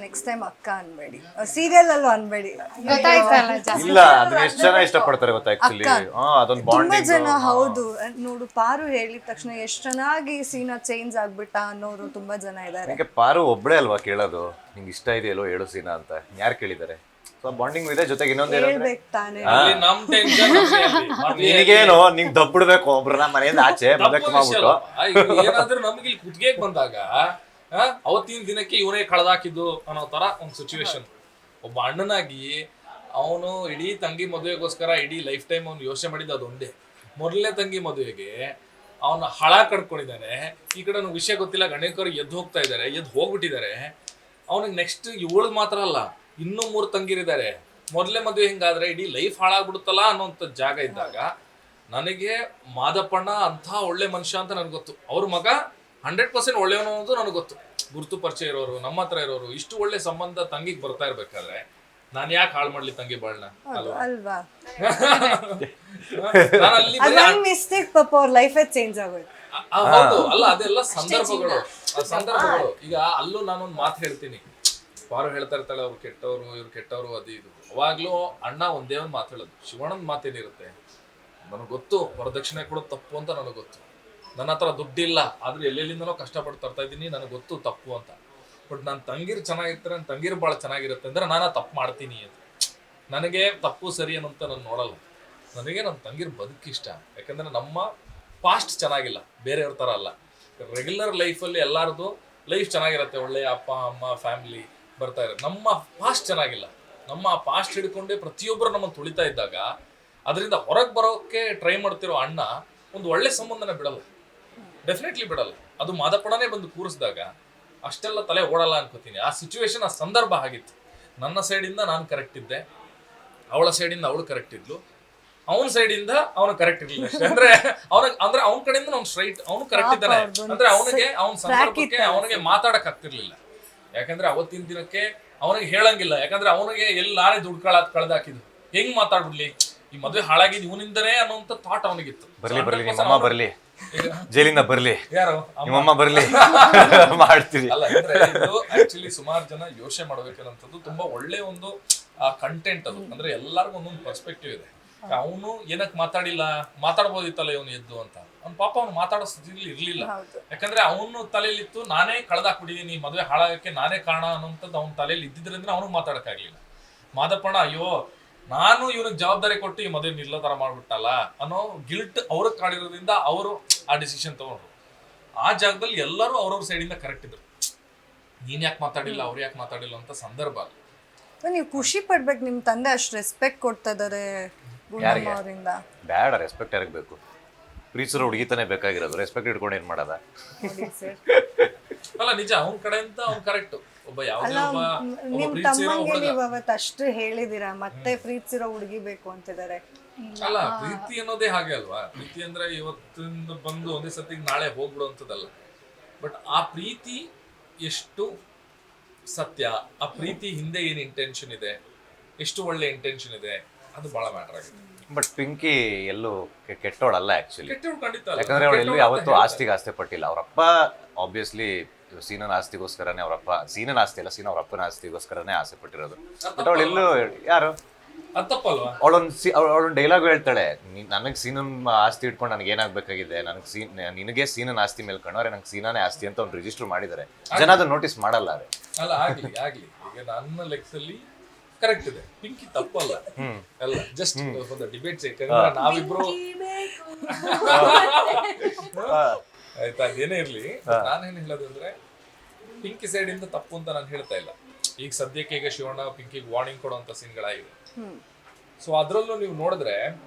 Next time ಅಕ್ಕ ಅನ್ಬೇಡಿ, serial ಅಲ್ಲೂ ಅನ್ಬೇಡಿ. ಗೊತ್ತಾಯ್ತಲ್ಲ ಜಾಸ್ತಿ. ಇಲ್ಲ ಅದನ್ನ ಎಷ್ಟು ಜನ ಇಷ್ಟಪಡ್ತಾರೆ ಗೊತ್ತಾ ಆಕ್ಚುಲಿ. ಅದೊಂದು ತುಂಬಾ ಬಾಂಡಿಂಗ್. ಜನ ಹೌದು. ನೋಡು ಪಾರು ಹೇಳಿದ ತಕ್ಷಣ ಎಷ್ಟು ಚೆನ್ನಾಗಿ ಸೀನ ಚೇಂಜ್ ಆಗ್ಬಿಟ್ಟ ಅನ್ನೋರು ತುಂಬಾ ಜನ ಇದ್ದಾರೆ. ನಿಂಗೆ ಪಾರು ಒಬ್ಳೆ ಅಲ್ವಾ ಕೇಳೋದು, ನಿಂಗೆ ಇಷ್ಟ ಇದೆಯಲ್ಲೋ ಹೇಳು ಸೀನಾ ಅಂತ, ಯಾರು ಕೇಳಿದ್ದಾರೆ? ಸೊ ಬಾಂಡಿಂಗ್ ಇದೆ. ಜೊತೆಗೆ ಇನ್ನೊಂದೇನು ಹೇಳ್ಬೇಕು ತಾನೇ. ಅಲ್ಲಿ ನಮ್ ಟೆನ್ಷನ್ ನಿನಗೇನು ನಿಂಗ್ ದಬ್ಬಿಡ್ಬೇಕು ಒಬ್ರನ್ನ ಮನೆಯಿಂದ ಆಚೆ ಮದಕ್ ಮಾಡ್ಬಿಟ್ಟು. ಏನಾದ್ರೂ ನಮ್ಗೆ ಇಲ್ಲಿ ಕುತ್ತಿಗೆಗೆ ಬಂದಾಗ ಅವತ್ತಿನ ದಿನಕ್ಕೆ ಇವನೇ ಕಳೆದಾಕಿದ್ದು ಅನ್ನೋ ತರ ಒಂದು ಸಿಚುವೇಶನ್. ಒಬ್ಬ ಅಣ್ಣನಾಗಿ ಅವನು ಇಡೀ ತಂಗಿ ಮದುವೆಗೋಸ್ಕರ ಇಡೀ ಲೈಫ್ ಟೈಮ್ ಅವ್ನು ಯೋಚನೆ ಮಾಡಿದ್ದು ಅದೊಂದೇ. ಮೊದಲನೇ ತಂಗಿ ಮದುವೆಗೆ ಅವನ ಹಳ ಕಡ್ಕೊಂಡಿದ್ದಾನೆ. ಈ ಕಡೆ ಅವ್ನಿಗೆ ವಿಷಯ ಗೊತ್ತಿಲ್ಲ, ಗಣೇಕರು ಎದ್ದು ಹೋಗ್ತಾ ಇದ್ದಾರೆ, ಎದ್ದು ಹೋಗ್ಬಿಟ್ಟಿದ್ದಾರೆ. ಅವನಿಗೆ ನೆಕ್ಸ್ಟ್ ಇವಳು ಮಾತ್ರ ಅಲ್ಲ, ಇನ್ನೂ 3 ತಂಗಿರಿದ್ದಾರೆ. ಮೊದಲೇ ಮದುವೆ ಹಿಂಗಾದ್ರೆ ಇಡೀ ಲೈಫ್ ಹಾಳಾಗ್ಬಿಡುತ್ತಲ್ಲ ಅನ್ನೋಂಥ ಜಾಗ ಇದ್ದಾಗ ನನಗೆ ಮಾದಪ್ಪಣ್ಣ ಅಂಥ ಒಳ್ಳೆ ಮನುಷ್ಯ ಅಂತ ನನಗೆ ಗೊತ್ತು. ಅವ್ರ ಮಗ 100% ಒಳ್ಳೆಯವನು ಅನ್ನೋದು ನನಗೆ ಗೊತ್ತು. ಗುರುತು ಪರಿಚಯ ಇರೋರು, ನಮ್ಮ ಹತ್ರ ಇರೋರು, ಇಷ್ಟು ಒಳ್ಳೆ ಸಂಬಂಧ ತಂಗಿಗೆ ಬರ್ತಾ ಇರ್ಬೇಕಾದ್ರೆ ನಾನು ಯಾಕೆ ಹಾಳು ಮಾಡ್ಲಿ ತಂಗಿ ಬಾಳ್ನ ಅಲ್ವಾ? ನಾನು ಅಲ್ಲಿ ಮಿಸ್ಟೇಕ್ ಪಾಪ ಅವ್ರ ಲೈಫೇ ಚೇಂಜ್ ಆಗೋಯ್ತು. ಹೌದು ಅಲ್ಲ, ಅದೆಲ್ಲ ಸಂದರ್ಭಗಳು. ಈಗ ಅಲ್ಲೂ ನಾನೊಂದು ಮಾತು ಹೇಳ್ತೀನಿ. ಪಾರು ಹೇಳ್ತಾ ಇರ್ತಾಳೆ ಅವ್ರು ಕೆಟ್ಟವರು ಇವ್ರು ಕೆಟ್ಟವರು ಅದು ಇದು. ಅವಾಗ್ಲೂ ಅಣ್ಣ ಒಂದೇ ಒಂದು ಮಾತು ಹೇಳೋದು, ಶಿವಣ್ಣನ ಮಾತೇನಿರುತ್ತೆ, ನನಗೆ ಗೊತ್ತು ವರದಕ್ಷಿಣೆ ಕೊಡೋದು ತಪ್ಪು ಅಂತ ನನಗೆ ಗೊತ್ತು. ನನ್ನ ಹತ್ರ ದುಡ್ಡಿಲ್ಲ, ಆದ್ರೆ ಎಲ್ಲೆಲ್ಲಿಂದನೋ ಕಷ್ಟಪಟ್ಟು ತರ್ತಾ ಇದ್ದೀನಿ, ನನಗೆ ಗೊತ್ತು ತಪ್ಪು ಅಂತ. ಬಟ್ ನನ್ನ ತಂಗಿರು ಚೆನ್ನಾಗಿರ್ತಾರೆ, ನನ್ನ ತಂಗಿರು ಭಾಳ ಚೆನ್ನಾಗಿರುತ್ತೆ ಅಂದ್ರೆ ನಾನು ತಪ್ಪು ಮಾಡ್ತೀನಿ ಅಂತ. ನನಗೆ ತಪ್ಪು ಸರಿ ಅನ್ನೋಂತ ನಾನು ನೋಡಲ್ಲ. ನನಗೆ ನನ್ನ ತಂಗಿರು ಬದುಕಿಷ್ಟ. ಯಾಕಂದ್ರೆ ನಮ್ಮ ಪಾಸ್ಟ್ ಚೆನ್ನಾಗಿಲ್ಲ, ಬೇರೆಯವ್ರ ಥರ ಅಲ್ಲ. ರೆಗ್ಯುಲರ್ ಲೈಫಲ್ಲಿ ಎಲ್ಲರದು ಲೈಫ್ ಚೆನ್ನಾಗಿರುತ್ತೆ, ಒಳ್ಳೆಯ ಅಪ್ಪ ಅಮ್ಮ ಫ್ಯಾಮಿಲಿ ಬರ್ತಾ ಇರೋದು. ನಮ್ಮ ಪಾಸ್ಟ್ ಚೆನ್ನಾಗಿಲ್ಲ. ನಮ್ಮ ಪಾಸ್ಟ್ ಹಿಡ್ಕೊಂಡೆ ಪ್ರತಿಯೊಬ್ಬರು ನಮ್ಮನ್ನು ತುಳಿತಾ ಇದ್ದಾಗ ಅದರಿಂದ ಹೊರಗೆ ಬರೋಕ್ಕೆ ಟ್ರೈ ಮಾಡ್ತಿರೋ ಅಣ್ಣ ಒಂದು ಒಳ್ಳೆ ಸಂಬಂಧನ ಬಿಡಲ್ಲ, ಡೆಫಿನೆಟ್ಲಿ ಬಿಡಲ್ಲ. ಅದು ಮಾದಪ್ಪಣನೇ ಬಂದು ಕೂರಿಸಿದಾಗ ಅಷ್ಟೆಲ್ಲ ತಲೆ ಓಡಲ್ಲ ಅನ್ಕೋತೀನಿ. ಆ ಸಿಚುವೇಶನ್, ಆ ಸಂದರ್ಭ ಆಗಿತ್ತು. ನನ್ನ ಸೈಡಿಂದ ನಾನು ಕರೆಕ್ಟ್ ಇದ್ದೆ, ಅವಳ ಸೈಡಿಂದ ಅವಳು ಕರೆಕ್ಟ್ ಇದ್ಲು, ಅವನ ಸೈಡಿಂದ ಅವನು ಕರೆಕ್ಟ್ ಇರ್ಲಿಲ್ಲ ಅಷ್ಟೇ. ಅಂದ್ರೆ ಅವನ ಕಡೆಯಿಂದ ಅವ್ನು ಸ್ಟ್ರೈಟ್, ಅವನು ಕರೆಕ್ಟ್ ಇದ್ದಾನೆ ಅಂದ್ರೆ ಅವನಿಗೆ ಅವನ ಸಂದರ್ಭಕ್ಕೆ ಅವನಿಗೆ ಮಾತಾಡಕ್ ಆಗ್ತಿರ್ಲಿಲ್ಲ. ಯಾಕಂದ್ರೆ ಅವತ್ತಿನ ದಿನಕ್ಕೆ ಅವನಿಗೆ ಹೇಳಂಗಿಲ್ಲ. ಯಾಕಂದ್ರೆ ಅವನಿಗೆ ಎಲ್ಲಿ ನಾನೇ ದುಡ್ಡು ಕಳೆದಾಕಿದ್ದು, ಹೆಂಗ್ ಮಾತಾಡ್ಬಿಡ್ಲಿ, ಈ ಮದುವೆ ಹಾಳಾಗಿದ್ದು ಇವನಿಂದನೇ ಅನ್ನೋಂಥ ಥಾಟ್ ಅವನಿಗಿತ್ತು. ಬರ್ಲಿ ನಿಮ್ಮಮ್ಮ ಬರ್ಲಿ, ಜೈಲಿಂದ ಬರ್ಲಿ, ಯಾರು ನಿಮ್ಮಮ್ಮ ಬರ್ಲಿ ಮಾಡ್ತೀವಿ. ಅಲ್ಲ ಅಂದ್ರೆ ಇದು ಆಕ್ಚುಲಿ ಸುಮಾರು ಜನ ಯೋಚನೆ ಮಾಡ್ಬೇಕನ್ನೋಂಥದ್ದು ತುಂಬಾ ಒಳ್ಳೆ ಒಂದು ಕಂಟೆಂಟ್ ಅದು. ಅಂದ್ರೆ ಎಲ್ಲರಿಗೂ ಒಂದೊಂದು ಪರ್ಸ್ಪೆಕ್ಟಿವ್ ಇದೆ. ಅವನು ಏನಕ್ಕೆ ಮಾತಾಡ್ಬೋದಿತ್ತಲ್ಲ ಇವನು ಎದ್ದು ಅಂತ. ಅವ್ನ ಪಾಪ ಅವ್ನು ಮಾತಾಡೋ ಸ್ಥಿತಿಲಿ ಇರ್ಲಿಲ್ಲ. ಯಾಕಂದ್ರೆ ಅವನು ತಲೆಯಲ್ಲಿತ್ತು ನಾನೇ ಕಳೆದಾಕ್ಬಿಟ್ಟಿದೀನಿ, ಮದುವೆ ಹಾಳಾಗಕ್ಕೆ ನಾನೇ ಕಾರಣ ಅನ್ನೋಂಥದ್ದು ಅವ್ನ ತಲೆಯಲ್ಲಿ ಇದ್ದಿದ್ರಿಂದ ಅವನಿಗೆ ಮಾತಾಡಕ್ಕಾಗ್ಲಿಲ್ಲ. ಮಾದಪ್ಪಣ್ಣ ಅಯ್ಯೋ ನಾನು ಇವನಿಗೆ ಜವಾಬ್ದಾರಿ ಕೊಟ್ಟು ಈ ಮದುವೆ ನಿಲ್ಲೋ ತರ ಮಾಡ್ಬಿಟ್ಟಲ್ಲ ಅನ್ನೋ ಗಿಲ್ಟ್ ಅವ್ರಿಗೆ ಕಾಡಿರೋದ್ರಿಂದ ಅವರು ಆ ಡಿಸಿಷನ್ ತಗೊಂಡ್ರು. ಆ ಜಾಗದಲ್ಲಿ ಎಲ್ಲರೂ ಅವ್ರವ್ರ ಸೈಡಿಂದ ಕರೆಕ್ಟ್ ಇದ್ರು. ನೀನ್ ಯಾಕೆ ಮಾತಾಡಿಲ್ಲ, ಅವ್ರು ಯಾಕೆ ಮಾತಾಡಿಲ್ಲ ಅಂತ ಸಂದರ್ಭ ಅದು. ನೀವು ಖುಷಿ ಪಡ್ಬೇಕು, ನಿಮ್ ತಂದೆ ಅಷ್ಟು ರೆಸ್ಪೆಕ್ಟ್ ಕೊಡ್ತಾ ಇದಾರೆ ಅವರಿಂದ. ಬೇಡ, ರೆಸ್ಪೆಕ್ಟ್ ಯಾರಿಗೆ ಬೇಕು? ಪ್ರೀತಿಸೋ ಹುಡುಗಿತಾನೆ ಬೇಕಾಗಿರೋದು, ರೆಸ್ಪೆಕ್ಟ್ ಇಟ್ಕೊಂಡು ಏನ್ ಮಾಡೋದ? ಅಲ್ಲ ನಿಜ, ಅವನ ಕಡೆಯಿಂದ ಅವ್ನು ಕರೆಕ್ಟ್. ಒಬ್ಬ ಯಾವ್ದೇ ನಿಮ್ ತಮ್ಮಂಗೆ ನೀವು ಅವತ್ತು ಅಷ್ಟು ಹೇಳಿದಿರಾ, ಮತ್ತೆ ಪ್ರೀತಿಸಿರೋ ಹುಡುಗಿ ಬೇಕು ಅಂತಿದ್ದಾರೆ. ಅಲ್ಲ ಪ್ರೀತಿ ಅನ್ನೋದೇ ಹಾಗೆ ಅಲ್ವಾ. ಪ್ರೀತಿ ಅಂದ್ರೆ ಇವತ್ತಿಂದ ಬಂದು ಒಂದೇ ಸತಿ ನಾಳೆ ಹೋಗ್ಬಿಡುವಂಥದ್ದಲ್ಲ. ಬಟ್ ಆ ಪ್ರೀತಿ ಎಷ್ಟು ಸತ್ಯ, ಆ ಪ್ರೀತಿ ಹಿಂದೆ ಏನು ಇಂಟೆನ್ಷನ್ ಇದೆ, ಎಷ್ಟು ಒಳ್ಳೆ ಇಂಟೆನ್ಷನ್ ಇದೆ, ಅದು ಬಹಳ ಮ್ಯಾಟರ್ ಆಗಿದೆ. ಬಟ್ ಪಿಂಕಿ ಎಲ್ಲೂ ಕೆಟ್ಟೋಳಲ್ಲ ಆಕ್ಚುಲಿ. ಕೆಟ್ಟವ್ಳು ಖಂಡಿತ ಅಲ್ಲ. ಯಾಕಂದ್ರೆ ಅವಳು ಎಲ್ಲೂ ಯಾವತ್ತೂ ಆಸ್ತಿಗೆ ಆಸ್ತಿ ಪಟ್ಟಿಲ್ಲ. ಅವರಪ್ಪ ಆಬ್ವಿಯಸ್ಲಿ ಸೀನನ ಆಸ್ತಿಗೋಸ್ಕರನೇ, ಅವರಪ್ಪ ಸೀನನ ಆಸ್ತಿ ಅಲ್ಲ, ಸೀನ ಅವರಪ್ಪನ ಆಸ್ತಿಗೋಸ್ಕರನೇ ಆಸೆ ಪಟ್ಟಿರೋದು. ಬಟ್ ಅವಳು ಎಲ್ಲೂ ಯಾರು ಅದು ತಪ್ಪಲ್ವಾ? ಅವಳೊಂದು ಡೈಲಾಗ್ ಹೇಳ್ತಾಳೆ, ನನಗೆ ಸೀನನ್ ಆಸ್ತಿ ಇಟ್ಕೊಂಡು ನನಗೆ ಏನಾಗಬೇಕಾಗಿದೆ, ನಿನಗೆ ಸೀನನ್ ಆಸ್ತಿ ಮೇಲೆ ಕಣ್ಣವ್ರೆ ನಂಗೆ ಸೀನಾನೇ ಆಸ್ತಿ ಅಂತ ಅವ್ನು ರಿಜಿಸ್ಟರ್ ಮಾಡಿದ್ದಾರೆ. ಜನ ಅದನ್ನ ನೋಟಿಸ್ ಮಾಡಲ್ಲ. ಅಲ್ಲ ಆಗ್ಲಿ ಈಗ ನನ್ನ ಲೆಕ್ಕದಲ್ಲಿ ಕರೆಕ್ಟ್ ಇದೆ, ಪಿಂಕಿ ತಪ್ಪಲ್ಲ. ಅಲ್ಲ ಜಸ್ಟ್ ಡಿಬೇಟ್ ನಾವಿಬ್ರು ಆಯ್ತಾ, ಅದೇನೇ ಇರ್ಲಿ. ನಾನೇನ್ ಹೇಳೋದು ಅಂದ್ರೆ ಪಿಂಕಿ ಸೈಡ್ ಇಂದ ತಪ್ಪು ಅಂತ ನಾನು ಹೇಳ್ತಾ ಇಲ್ಲ. ಈಗ ಸದ್ಯಕ್ಕೆ ಈಗ ಶಿವಣ್ಣ ಪಿಂಕಿಗೆ ವಾರ್ನಿಂಗ್ ಕೊಡುವಂತ ಸೀನ್ಗಳಾಗಿವೆ. ಸೊ ಅದ್ರಲ್ಲೂ ನೀವು ನೋಡಿದ್ರೆ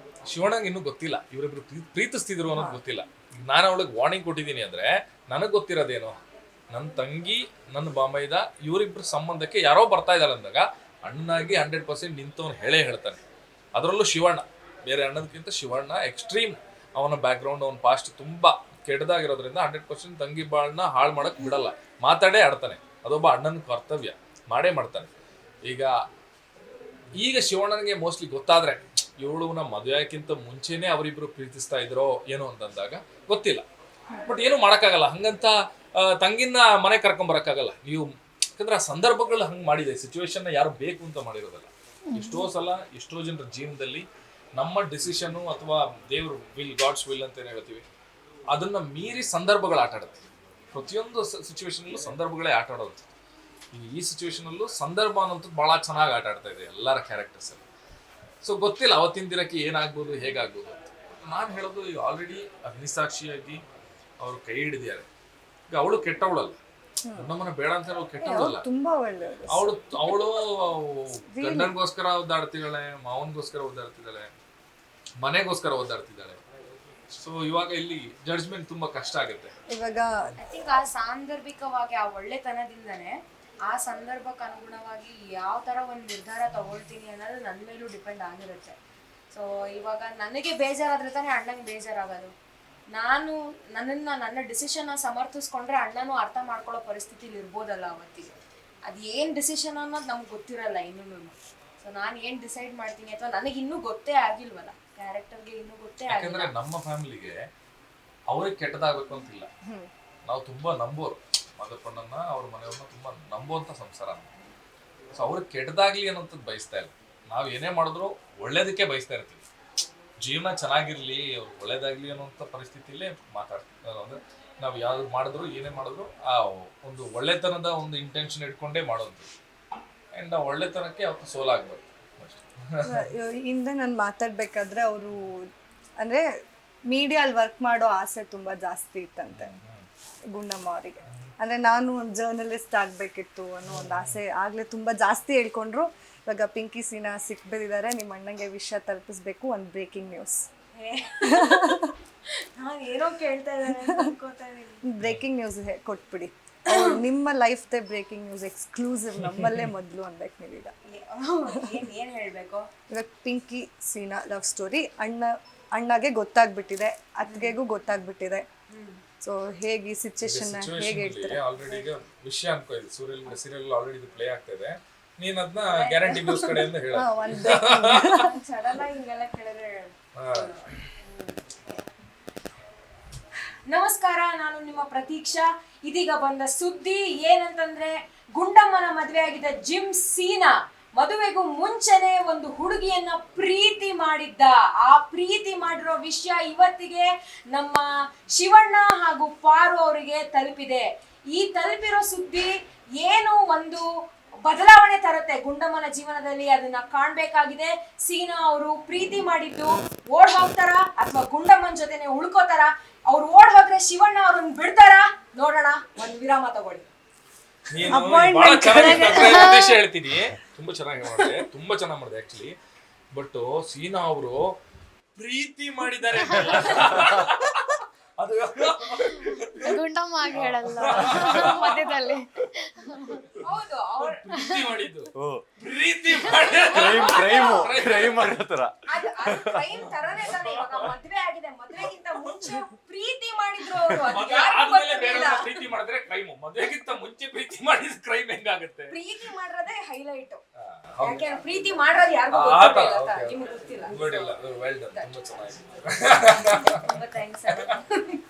ಶಿವಣ್ಣಂಗೆ ಇನ್ನೂ ಗೊತ್ತಿಲ್ಲ ಇವರಿಬ್ರು ಪ್ರೀತಿಸ್ತಿದ್ರು ಅನ್ನೋದು ಗೊತ್ತಿಲ್ಲ. ನಾನು ಅವಳಿಗೆ ವಾರ್ನಿಂಗ್ ಕೊಟ್ಟಿದ್ದೀನಿ ಅಂದ್ರೆ ನನಗ್ ಗೊತ್ತಿರೋದೇನು, ನನ್ನ ತಂಗಿ ನನ್ನ ಬಾಮೈದ ಇವರಿಬ್ರು ಸಂಬಂಧಕ್ಕೆ ಯಾರೋ ಬರ್ತಾ ಇದ್ದಾರೆ ಅಂದಾಗ ಅಣ್ಣನಾಗಿ 100% ನಿಂತವನು ಹೇಳ್ತಾನೆ. ಅದರಲ್ಲೂ ಶಿವಣ್ಣ, ಬೇರೆ ಅಣ್ಣದಕ್ಕಿಂತ ಶಿವಣ್ಣ ಎಕ್ಸ್ಟ್ರೀಮ್. ಅವನ ಬ್ಯಾಕ್ಗ್ರೌಂಡ್, ಅವನ ಪಾಸ್ಟ್ ತುಂಬಾ ಕೆಟ್ಟದಾಗಿರೋದ್ರಿಂದ 100% ತಂಗಿ ಬಾಳನ್ನ ಹಾಳು ಮಾಡಕ್ ಬಿಡಲ್ಲ, ಮಾತಾಡೇ ಆಡ್ತಾನೆ. ಅದೊಬ್ಬ ಅಣ್ಣನ ಕರ್ತವ್ಯ, ಮಾಡೇ ಮಾಡ್ತಾನೆ. ಈಗ ಶಿವಣ್ಣನಿಗೆ ಮೋಸ್ಟ್ಲಿ ಗೊತ್ತಾದ್ರೆ ಇವಳು ನಮ್ಮ ಮದುವೆಕ್ಕಿಂತ ಮುಂಚೆನೆ ಅವರಿಬ್ರು ಪ್ರೀತಿಸ್ತಾ ಇದ್ರೋ ಏನೋ ಅಂತಂದಾಗ ಗೊತ್ತಿಲ್ಲ. ಬಟ್ ಏನು ಮಾಡೋಕ್ಕಾಗಲ್ಲ. ಹಂಗಂತ ತಂಗಿನ ಮನೆ ಕರ್ಕೊಂಬರಕ್ಕಾಗಲ್ಲ. ನೀವು ಯಾಕಂದ್ರೆ ಆ ಸಂದರ್ಭಗಳು ಹಂಗೆ ಮಾಡಿದೆ, ಸಿಚುವೇಶನ್ ಯಾರು ಬೇಕು ಅಂತ ಮಾಡಿರೋದಲ್ಲ. ಎಷ್ಟೋ ಸಲ ಎಷ್ಟೋ ಜನರ ಜೀವನದಲ್ಲಿ ನಮ್ಮ ಡಿಸಿಷನ್ ಅಥವಾ ದೇವ್ರ ವಿಲ್, ಗಾಡ್ಸ್ ವಿಲ್ ಅಂತ ಏನ್ ಹೇಳ್ತೀವಿ, ಅದನ್ನ ಮೀರಿ ಸಂದರ್ಭಗಳು ಆಟ ಆಡುತ್ತೆ. ಪ್ರತಿಯೊಂದು ಸಿಚುವೇಶನಲ್ಲೂ ಸಂದರ್ಭಗಳೇ ಆಟ ಆಡೋದು. ಈ ಸಿಚುವೇಶನಲ್ಲೂ ಸಂದರ್ಭ ಅನ್ನೋದು ಬಹಳ ಚೆನ್ನಾಗಿ ಆಟ ಆಡ್ತಾ ಇದೆ ಎಲ್ಲರ ಕ್ಯಾರೆಕ್ಟರ್ಸ್ ಅಲ್ಲಿ. ಸೊ ಗೊತ್ತಿಲ್ಲ ಅವತ್ತಿನ ದಿನಕ್ಕೆ ಏನಾಗ್ಬೋದು, ಹೇಗಾಗ್ಬೋದು ಅಂತ. ನಾನು ಹೇಳೋದು, ಈಗ ಆಲ್ರೆಡಿ ಅಗ್ನಿಸಾಕ್ಷಿಯಾಗಿ ಅವರು ಕೈ ಹಿಡಿದಿದ್ದಾರೆ. ಈಗ ಅವಳು ಕೆಟ್ಟವಳಲ್ಲ, ನಮ್ಮನ್ನ ಬೇಡ ಅಂತ ಹೇಳಿ ಕೆಟ್ಟವಳಲ್ಲ. ತುಂಬಾ ಒಳ್ಳೆಯದು. ಅವಳು ಗಂಡನ್ಗೋಸ್ಕರ ಒದ್ದಾಡ್ತಿದ್ದಾಳೆ, ಮಾವನ್ಗೋಸ್ಕರ ಒದ್ದಾಡ್ತಿದ್ದಾಳೆ, ಮನೆಗೋಸ್ಕರ ಒದ್ದಾಡ್ತಿದ್ದಾಳೆ. ಸೊ ಇವಾಗ ಇಲ್ಲಿ ಜಡ್ಜ್ಮೆಂಟ್ ತುಂಬಾ ಕಷ್ಟ ಆಗುತ್ತೆ. ಇವಾಗ ಐ ಥಿಂಕ್ ಆ ಸಾಂದರ್ಭಿಕವಾಗಿ ಆ ಒಳ್ಳೆತನದಿಂದನೇ ಆ ಸಂದರ್ಭಕ್ಕೆ ಅನುಗುಣವಾಗಿ ಯಾವ ತರ ಒಂದು ನಿರ್ಧಾರ ತಗೊಳ್ತೀನಿ ಅನ್ನೋದು ನನ್ನ ಮೇಲೂ ಡಿಪೆಂಡ್ ಆಗಿರುತ್ತೆ. ಸೊ ಇವಾಗ ನನಗೆ ಬೇಜಾರಾದ್ರೆ ತಾನೇ ಅಣ್ಣಂಗೆ ಬೇಜಾರಾಗೋದು. ನಾನು ನನ್ನ ಡಿಸಿಷನ್ನ ಸಮರ್ಥಿಸ್ಕೊಂಡ್ರೆ ಅಣ್ಣನೂ ಅರ್ಥ ಮಾಡ್ಕೊಳ್ಳೋ ಪರಿಸ್ಥಿತಿಲಿ ಇರ್ಬೋದಲ್ಲ ಅವತ್ತಿಗೆ. ಅದು ಏನು ಡಿಸಿಷನ್ ಅನ್ನೋದು ನಮ್ಗೆ ಗೊತ್ತಿರಲ್ಲ ಇನ್ನೂ. ಸೊ ನಾನು ಏನು ಡಿಸೈಡ್ ಮಾಡ್ತೀನಿ ಅಥವಾ ನನಗೆ ಇನ್ನೂ ಗೊತ್ತೇ ಆಗಿಲ್ವಲ್ಲ, ಕ್ಯಾರೆಕ್ಟರ್ಗೆ ಇನ್ನೂ ಗೊತ್ತೇ ಆಗಿಲ್ಲ. ಯಾಕಂದ್ರೆ ನಮ್ಮ ಫ್ಯಾಮಿಲಿಗೆ ಅವ್ರಿಗೆ ಕೆಟ್ಟದಾಗಬೇಕು ಅಂತಿಲ್ಲ. ನಾವು ತುಂಬಾ ನಂಬೋರು, ಮದಪ್ಪಣ್ಣನ್ನ ಅವ್ರ ಮನೆಯವ್ರನ್ನ ತುಂಬಾ ನಂಬೋಂತ ಸಂಸಾರ. ಸೊ ಅವ್ರಿಗೆ ಕೆಟ್ಟದಾಗ್ಲಿ ಅನ್ನೋಂಥದ್ದು ಬಯಸ್ತಾ ಇಲ್ಲ. ನಾವು ಏನೇ ಮಾಡಿದ್ರು ಒಳ್ಳೇದಕ್ಕೆ ಬಯಸ್ತಾ ಇರ್ತೀವಿ. ಜೀವನ ಚೆನ್ನಾಗಿರ್ಲಿ, ಅವ್ರು ಒಳ್ಳೇದಾಗ್ಲಿ ಅನ್ನೋಂಥ ಪರಿಸ್ಥಿತಿಲೇ ಮಾತಾಡ್ತೀವಿ. ಅಂದ್ರೆ ನಾವು ಯಾವ್ದು ಮಾಡಿದ್ರು ಏನೇ ಮಾಡಿದ್ರು ಆ ಒಂದು ಒಳ್ಳೆತನದ ಒಂದು ಇಂಟೆನ್ಷನ್ ಇಟ್ಕೊಂಡೇ ಮಾಡೋದು. ಅಂಡ್ ಆ ಒಳ್ಳೆತನಕ್ಕೆ ಅವ್ರು ಸೋಲಾಗ್ಬೇಕು. ಹಿಂದೆ ನಾನು ಮಾತಾಡ್ಬೇಕಾದ್ರೆ ಅವರು ಅಂದ್ರೆ ಮೀಡಿಯಲ್ಲಿ ವರ್ಕ್ ಮಾಡೋ ಆಸೆ ತುಂಬಾ ಜಾಸ್ತಿ ಇತ್ತಂತೆ ಗುಂಡಮ್ಮ ಅವರಿಗೆ. ಅಂದ್ರೆ ನಾನು ಒಂದು ಜರ್ನಲಿಸ್ಟ್ ಆಗ್ಬೇಕಿತ್ತು ಅನ್ನೋ ಒಂದು ಆಸೆ ಆಗ್ಲೇ ತುಂಬಾ ಜಾಸ್ತಿ ಹೇಳ್ಕೊಂಡ್ರು. ಇವಾಗ ಪಿಂಕಿ ಸೀನಾ ಸಿಕ್ಬಿದ್ದಾರೆ, ನಿಮ್ಮ ಅಣ್ಣಂಗೆ ವಿಷಯ ತಲುಪಿಸ್ಬೇಕು. ಒಂದು ಬ್ರೇಕಿಂಗ್ ನ್ಯೂಸ್. ನಾನು ಏನೋ ಕೇಳ್ತಾ ಇದ್ದೀನಿ. ಬ್ರೇಕಿಂಗ್ ನ್ಯೂಸ್ ಕೊಟ್ಬಿಡಿ. ನಿಮ್ಮ ಲೈಫ್ದೇ ಬ್ರೇಕಿಂಗ್ ನ್ಯೂಸ್ ಎಕ್ಸ್ಕ್ಲೂಸಿವ್, ನಮ್ಮಲ್ಲೇ ಮೊದಲು ಅನ್ಬೇಕು ನೀವೀಗ. ಏನ್ ಹೇಳ್ಬೇಕು? ಇವಾಗ ಪಿಂಕಿ ಸೀನಾ ಲವ್ ಸ್ಟೋರಿ ಅಣ್ಣಗೆ ಗೊತ್ತಾಗ್ಬಿಟ್ಟಿದೆ, ಅತ್ತಿಗೆಗೂ ಗೊತ್ತಾಗ್ಬಿಟ್ಟಿದೆ. ಸೊ ಹೇಗೆ ಈ ಸಿಚುವೇಶನ್ ಹೇಗೆ ಹೇಳ್ತಾರೆ? ಆಲ್ರೆಡಿ ಈಗ ವಿಷಯ ಅನ್ಕೋಯಿದೆ, ಸೀರಿಯಲ್ ಆಲ್ರೆಡಿ ಇದು ಪ್ಲೇ ಆಗ್ತಾ ಇದೆ. ನೀನ್ ಅದನ್ನ ಗ್ಯಾರಂಟಿ ನ್ಯೂಸ್ ಕಡೆಯಿಂದ ಹೇಳ. ಸಡನ್ ಆಗಿ ಹಿಂಗೆಲ್ಲ ಕೇಳಿದ್ರೆ. ನಮಸ್ಕಾರ, ನಾನು ನಿಮ್ಮ ಪ್ರತೀಕ್ಷಾ. ಇದೀಗ ಬಂದ ಸುದ್ದಿ ಏನಂತಂದ್ರೆ, ಗುಂಡಮ್ಮನ ಮದುವೆ ಆಗಿದ್ದ ಜಿಮ್ ಸೀನಾ ಮದುವೆಗೂ ಮುಂಚೆನೆ ಒಂದು ಹುಡುಗಿಯನ್ನ ಪ್ರೀತಿ ಮಾಡಿದ್ದ. ಆ ಪ್ರೀತಿ ಮಾಡಿರೋ ವಿಷಯ ಇವತ್ತಿಗೆ ನಮ್ಮ ಶಿವಣ್ಣ ಹಾಗೂ ಪಾರು ಅವರಿಗೆ ತಲುಪಿದೆ. ಈ ತಲುಪಿರೋ ಸುದ್ದಿ ಏನು ಒಂದು ಬದಲಾವಣೆ ತರುತ್ತೆ ಗುಂಡಮ್ಮನ ಜೀವನದಲ್ಲಿ, ಅದನ್ನ ಕಾಣ್ಬೇಕಾಗಿದೆ. ಸೀನಾ ಅವರು ಪ್ರೀತಿ ಮಾಡಿದ್ದು ಓಡ್ ಹೋಗ್ತಾರ ಅಥವಾ ಗುಂಡಮ್ಮನ ಜೊತೆನೆ ಉಳ್ಕೋತಾರ? ಅವ್ರು ಓಡ್ ಹೋದ್ರೆ ಶಿವಣ್ಣ ಅವ್ರನ್ನ ಬಿಡ್ತಾರ? ನೋಡೋಣ, ಒಂದು ವಿರಾಮ ತಗೊಳ್ಳಿ. ಉದ್ದೇಶ ಹೇಳ್ತೀನಿ, ತುಂಬಾ ಚೆನ್ನಾಗಿ ಮಾಡಿದೆ, ತುಂಬಾ ಚೆನ್ನಾಗಿ ಮಾಡಿದೆ ಆಕ್ಚುಲಿ. ಬಟ್ ಸೀನಾ ಅವರು ಪ್ರೀತಿ ಮಾಡಿದ್ದಾರೆ ಅದು ಗುಂಡಮ್ಮ ಆಗಿ ಹೇಳಲ್ಲ ಮಧ್ಯದಲ್ಲಿ. ಹೌದು, ಪ್ರೀತಿ ಮಾಡಿದ್ದು ಕ್ರೈಮ್ ಮಾಡೋ ತರ. ಅದು ಕ್ರೈಮ್ ತರನೇ ತಾನೆ. ಇವಾಗ ಮದ್ವೆ ಆಗಿದೆ, ಮದ್ವೆಗಿಂತ ಮುಂಚೆ ಪ್ರೀತಿ ಮಾಡಿದ್ರು ಅವರು. ಪ್ರೀತಿ ಮಾಡಿದ್ರೆ ಕ್ರೈಮ್, ಮದ್ವೆಗಿಂತ ಮುಂಚೆ ಪ್ರೀತಿ ಮಾಡಿದ ಕ್ರೈಮ್ ಹೆಂಗಾಗುತ್ತೆ? ಪ್ರೀತಿ ಮಾಡಿರೋದೇ ಹೈಲೈಟ್. ಯಾಕೆ ಪ್ರೀತಿ ಮಾಡೋದು ಯಾರಿಗೂ ಗೊತ್ತಿಲ್ಲ, ನಿಮ್ಗೆ ಗೊತ್ತಿಲ್ಲ. ವೆಲ್ ಡನ್, ತುಂಬಾ ಚೆನ್ನಾಗಿದೆ. ತುಂಬಾ ಥ್ಯಾಂಕ್ಸ್.